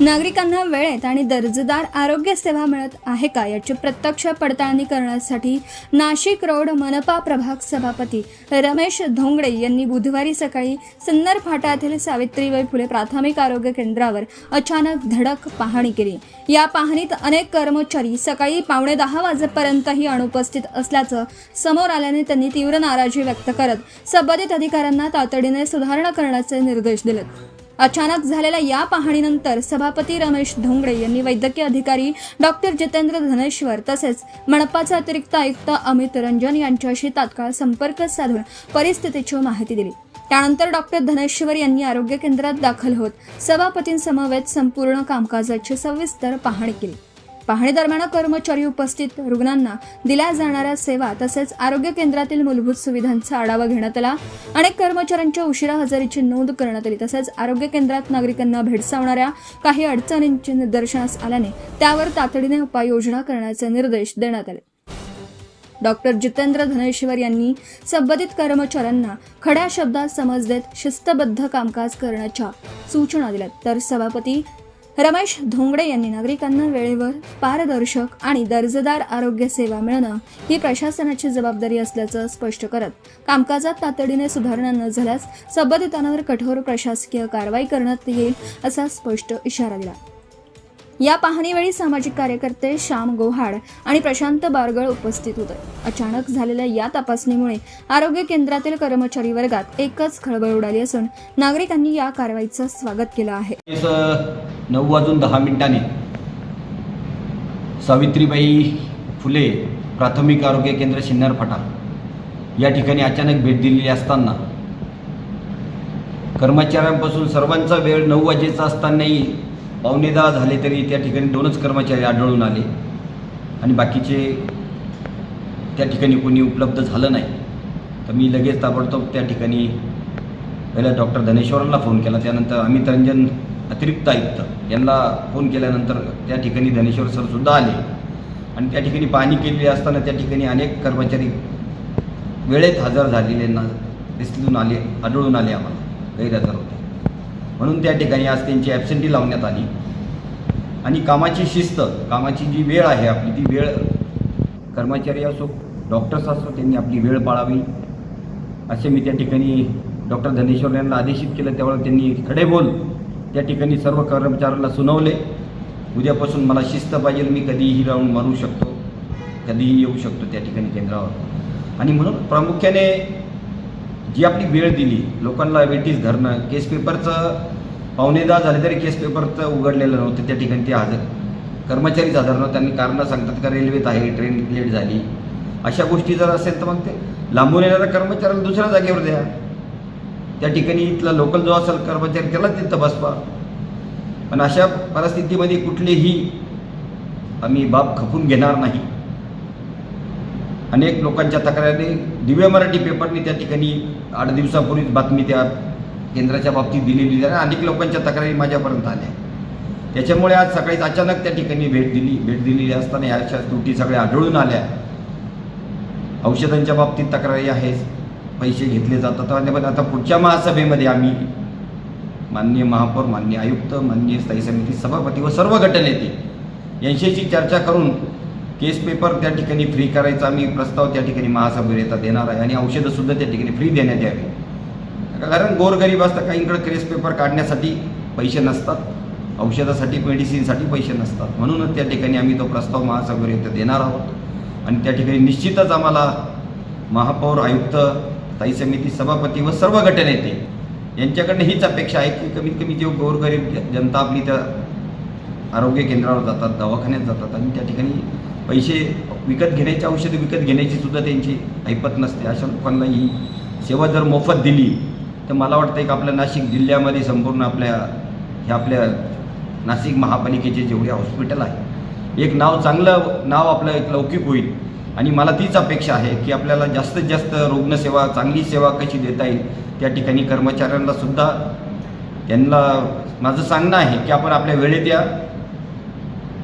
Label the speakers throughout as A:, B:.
A: नागरिकांना वेळेत आणि दर्जेदार आरोग्य सेवा मिळत आहे का याची प्रत्यक्ष पडताळणी करण्यासाठी नाशिक रोड मनपा प्रभाग सभापती रमेश धोंगडे यांनी बुधवारी सकाळी सिन्नर फाटा येथील सावित्रीबाई फुले प्राथमिक आरोग्य केंद्रावर अचानक धडक पाहणी केली। या पाहणीत अनेक कर्मचारी सकाळी 9:15 वाजेपर्यंतही अनुपस्थित असल्याचं समोर आल्याने त्यांनी तीव्र नाराजी व्यक्त करत संबंधित अधिकाऱ्यांना तातडीने सुधारणा करण्याचे निर्देश दिले। अचानक झालेल्या या पाहणीनंतर सभापती रमेश धोंगडे यांनी वैद्यकीय अधिकारी डॉक्टर जितेंद्र धनेश्वर तसेच मनपाचे अतिरिक्त आयुक्त अमित रंजन यांच्याशी तात्काळ संपर्क साधून परिस्थितीची माहिती दिली। त्यानंतर डॉक्टर धनेश्वर यांनी आरोग्य केंद्रात दाखल होत सभापतींसमवेत संपूर्ण कामकाजाची सविस्तर पाहणी केली। पाहणी दरम्यान कर्मचारी उपस्थित रुग्णांना दिल्या जाणाऱ्या सेवा तसेच आरोग्य केंद्रातील मूलभूत सुविधांचा आढावा घेण्यात आला। अनेक कर्मचाऱ्यांच्या उशिरा हजेरीची नोंद करण्यात आली तसेच आरोग्य केंद्रात नागरिकांना भेडसावणाऱ्या काही अडचणींची निदर्शनास आल्याने त्यावर तातडीने उपाययोजना करण्याचे निर्देश देण्यात आले। डॉक्टर जितेंद्र धनेश्वर यांनी संबंधित कर्मचाऱ्यांना खड्या शब्दात समज देत शिस्तबद्ध कामकाज करण्याच्या सूचना दिल्या, तर सभापती रमेश धोंगडे यांनी नागरिकांना वेळेवर पारदर्शक आणि दर्जेदार आरोग्य सेवा मिळणं ही प्रशासनाची जबाबदारी असल्याचं स्पष्ट करत कामकाजात तातडीने सुधारणा न झाल्यास संबंधितांवर कठोर प्रशासकीय कारवाई करण्यात येईल असा स्पष्ट इशारा दिला। या पाहणीवेळी सामाजिक कार्यकर्ते श्याम गोहाड आणि प्रशांत बारगळ उपस्थित होते। अचानक झालेल्या या तपासणीमुळे आरोग्य केंद्रातील कर्मचारी वर्गात एकच खळबळ उडाली असून नागरिकांनी या कारवाईचं स्वागत केलं आहे।
B: 9:10 सावित्रीबाई फुले प्राथमिक आरोग्य केंद्र सिन्नर फाटा या ठिकाणी अचानक भेट दिलेली असताना कर्मचाऱ्यांपासून सर्वांचा वेळ 9 वाजेचा असतानाही 9:15 झाले तरी त्या ठिकाणी 2च कर्मचारी आढळून आले आणि बाकीचे त्या ठिकाणी कोणी उपलब्ध झालं नाही। तर मी लगेच ताबडतोब त्या ठिकाणी पहिला डॉक्टर धनेश्वरांना फोन केला, त्यानंतर अमित रंजन अतिरिक्त आयुक्त यांना फोन केल्यानंतर त्या ठिकाणी धनेश्वर सरसुद्धा आले आणि त्या ठिकाणी पाहणी केलेली असताना त्या ठिकाणी अनेक कर्मचारी वेळेत हजर झालेल्यांना आढळून आले, आम्हाला गैरहजर होते। म्हणून त्या ठिकाणी आज त्यांची ॲब्सेंटी लावण्यात आली आणि कामाची शिस्त, कामाची जी वेळ आहे आपली, ती वेळ कर्मचारी असो डॉक्टर्स असो त्यांनी आपली वेळ पाळावी असे मी त्या ठिकाणी डॉक्टर धनेश्वर यांना आदेशित केलं। त्यावेळेला त्यांनी खडे बोल त्या ठिकाणी सर्व कर्मचाऱ्यांना सुनावले, उद्यापासून मला शिस्त पाहिजे, मी कधीही राहून मारू शकतो, कधीही येऊ शकतो त्या ठिकाणी केंद्रावर। आणि म्हणून प्रामुख्याने जी आपली वेळ दिली लोकांना वेटीस धरणं, केस पेपरचं 9:15 झाले तरी केस पेपरचं उघडलेलं नव्हतं, त्या ठिकाणी ते कर्मचारीच हजर नव्हते। त्यांनी कारणं सांगतात का रेल्वेत आहे, ट्रेन लेट झाली, अशा गोष्टी जर असेल तर मग ते लांबून येणाऱ्या कर्मचाऱ्याला दुसऱ्या जागेवर द्या, त्या ठिकाणी इथला लोकल जो असेल कर्मचारी त्याला तिथं बसवा। पण अशा परिस्थितीमध्ये कुठलीही आम्ही बाब खपून घेणार नाही। अनेक लोकांच्या तक्रारी दिव्य मराठी पेपरने त्या ठिकाणी 8 दिवसापूर्वीच बातमी त्या केंद्राच्या बाबतीत दिलेली आहे, अनेक लोकांच्या तक्रारी माझ्यापर्यंत आल्या। त्याच्यामुळे आज सकाळीच अचानक त्या ठिकाणी भेट दिलेली असताना याच्या त्रुटी सगळ्या आढळून आल्या। औषधांच्या बाबतीत तक्रारी आहे, पैसे घेतले जातात, पण आता पुढच्या महासभेमध्ये आम्ही माननीय महापौर, माननीय आयुक्त, माननीय स्थायी समिती सभापती व सर्व गटनेते यांच्याशी चर्चा करून केस पेपर त्या ठिकाणी फ्री करायचा आम्ही प्रस्ताव त्या ठिकाणी महासभेत देणार आहे आणि औषधंसुद्धा त्या ठिकाणी फ्री देण्यात यावी। कारण गोरगरीब असतं, काहींकडे केस पेपर काढण्यासाठी पैसे नसतात, औषधासाठी मेडिसिनसाठी पैसे नसतात, म्हणूनच त्या ठिकाणी आम्ही तो प्रस्ताव महासभेत देणार आहोत। आणि त्या ठिकाणी निश्चितच आम्हाला महापौर, आयुक्त, स्थायी समिती सभापती व सर्व गटनेते यांच्याकडनं हीच अपेक्षा आहे की कमीत कमी जे गोरगरीब जनता आपली त्या आरोग्य केंद्रावर जातात, दवाखान्यात जातात आणि त्या ठिकाणी पैसे विकत घेण्याची, औषधं विकत घेण्याची सुद्धा त्यांची ऐपत नसते, अशा लोकांना ही सेवा जर मोफत दिली तर मला वाटतं की आपल्या नाशिक जिल्ह्यामध्ये संपूर्ण आपल्या नाशिक महापालिकेचे जेवढे हॉस्पिटल आहे एक चांगलं नाव आपलं एक लौकिक होईल। आणि मला तीच अपेक्षा आहे की आपल्याला जास्तीत जास्त रुग्णसेवा, चांगली सेवा कशी देता येईल त्या ठिकाणी कर्मचाऱ्यांना सुद्धा त्यांना माझं सांगणं आहे की आपण आपल्या वेळेत या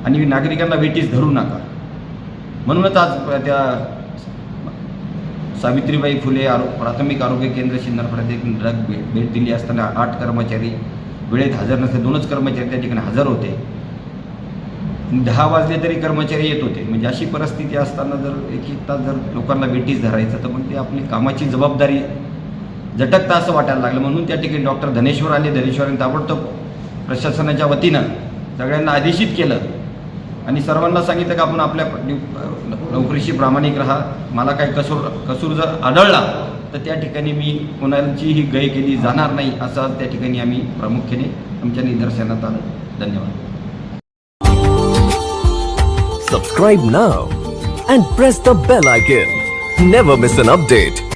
B: आणि नागरिकांना वेटीस धरू नका। म्हणूनच आज त्या सावित्रीबाई फुले प्राथमिक आरोग्य केंद्र सिन्नर फाटा भेट दिली असताना 8 कर्मचारी वेळेत हजर नसते. 2च कर्मचारी त्या ठिकाणी हजर होते. 10 वाजले तरी कर्मचारी येत होते. म्हणजे अशी परिस्थिती असताना जर एक तास जर लोकांना वेटीस धरायचं तर मग ते आपली कामाची जबाबदारी झटकता असं वाटायला लागलं. म्हणून त्या ठिकाणी डॉक्टर धनेश्वर आले. धनेश्वरांनी ताबडतोब प्रशासनाच्या वतीनं सगळ्यांना आदेशित केलं आणि सर्वांना सांगितलं की आपण आपल्या नोकरीशी प्रामाणिक राहा. मला काही कसूर जर आढळला तर त्या ठिकाणी मी कोणाचीही गय केली जाणार नाही असं त्या ठिकाणी आम्ही प्रामुख्याने आमच्या निदर्शनात आलं. धन्यवाद.
C: Subscribe now and press the bell icon. Never miss an update.